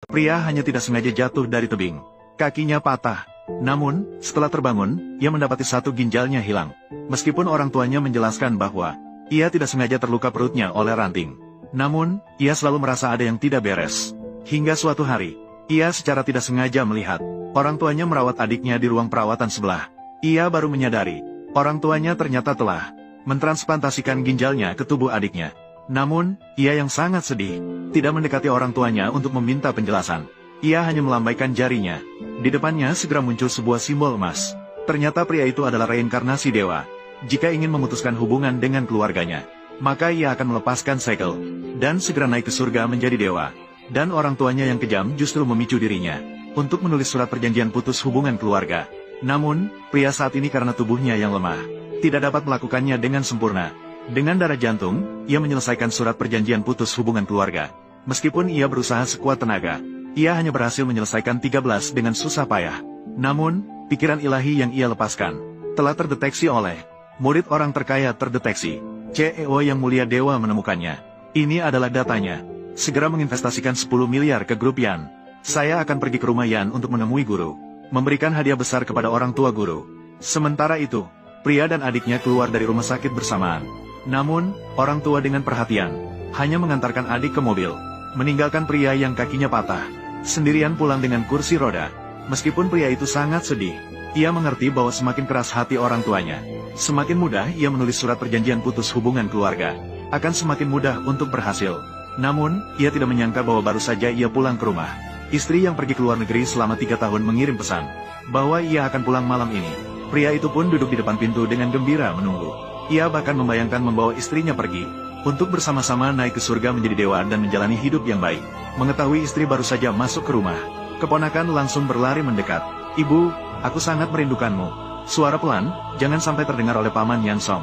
Pria hanya tidak sengaja jatuh dari tebing. Kakinya patah. Namun, setelah terbangun, ia mendapati satu ginjalnya hilang. Meskipun orang tuanya menjelaskan bahwa ia tidak sengaja terluka perutnya oleh ranting. Namun, ia selalu merasa ada yang tidak beres. Hingga suatu hari, ia secara tidak sengaja melihat orang tuanya merawat adiknya di ruang perawatan sebelah. Ia baru menyadari, orang tuanya ternyata telah mentransplantasikan ginjalnya ke tubuh adiknya. Namun, ia yang sangat sedih, tidak mendekati orang tuanya untuk meminta penjelasan. Ia hanya melambaikan jarinya. Di depannya segera muncul sebuah simbol emas. Ternyata pria itu adalah reinkarnasi dewa. Jika ingin memutuskan hubungan dengan keluarganya, maka ia akan melepaskan segel dan segera naik ke surga menjadi dewa. Dan orang tuanya yang kejam justru memicu dirinya untuk menulis surat perjanjian putus hubungan keluarga. Namun, pria saat ini karena tubuhnya yang lemah, tidak dapat melakukannya dengan sempurna. Dengan darah jantung, ia menyelesaikan surat perjanjian putus hubungan keluarga. Meskipun ia berusaha sekuat tenaga, ia hanya berhasil menyelesaikan 13 dengan susah payah. Namun, pikiran ilahi yang ia lepaskan telah terdeteksi oleh murid orang terkaya terdeteksi. CEO yang mulia dewa menemukannya. Ini adalah datanya. Segera menginvestasikan 10 miliar ke grup Yan. Saya akan pergi ke rumah Yan untuk menemui guru, memberikan hadiah besar kepada orang tua guru. Sementara itu, pria dan adiknya keluar dari rumah sakit bersamaan. Namun, orang tua dengan perhatian hanya mengantarkan adik ke mobil, meninggalkan pria yang kakinya patah sendirian pulang dengan kursi roda. Meskipun pria itu sangat sedih, ia mengerti bahwa semakin keras hati orang tuanya, semakin mudah ia menulis surat perjanjian putus hubungan keluarga, akan semakin mudah untuk berhasil. Namun, ia tidak menyangka bahwa baru saja ia pulang ke rumah, istri yang pergi ke luar negeri selama 3 tahun mengirim pesan bahwa ia akan pulang malam ini. Pria itu pun duduk di depan pintu dengan gembira menunggu. Ia bahkan membayangkan membawa istrinya pergi untuk bersama-sama naik ke surga menjadi dewa dan menjalani hidup yang baik. Mengetahui istri baru saja masuk ke rumah, keponakan langsung berlari mendekat. "Ibu, aku sangat merindukanmu." Suara pelan, jangan sampai terdengar oleh Paman Yan Song.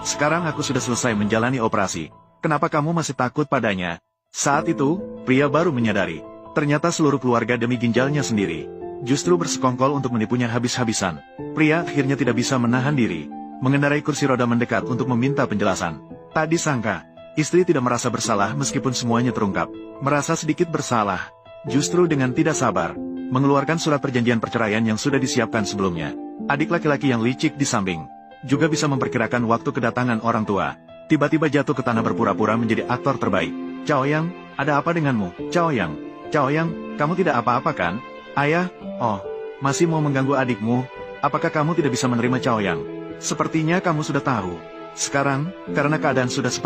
"Sekarang aku sudah selesai menjalani operasi. Kenapa kamu masih takut padanya?" Saat itu, pria baru menyadari, ternyata seluruh keluarga demi ginjalnya sendiri justru bersekongkol untuk menipunya habis-habisan. Pria akhirnya tidak bisa menahan diri, mengendarai kursi roda mendekat untuk meminta penjelasan. Tak disangka, istri tidak merasa bersalah meskipun semuanya terungkap. Merasa sedikit bersalah, justru dengan tidak sabar, mengeluarkan surat perjanjian perceraian yang sudah disiapkan sebelumnya. Adik laki-laki yang licik di samping juga bisa memperkirakan waktu kedatangan orang tua. Tiba-tiba jatuh ke tanah berpura-pura menjadi aktor terbaik. "Chaoyang, ada apa denganmu, Chaoyang? Chaoyang, kamu tidak apa-apa kan?" "Ayah, oh, masih mau mengganggu adikmu? Apakah kamu tidak bisa menerima Chaoyang? Sepertinya kamu sudah tahu. Sekarang, karena keadaan sudah seperti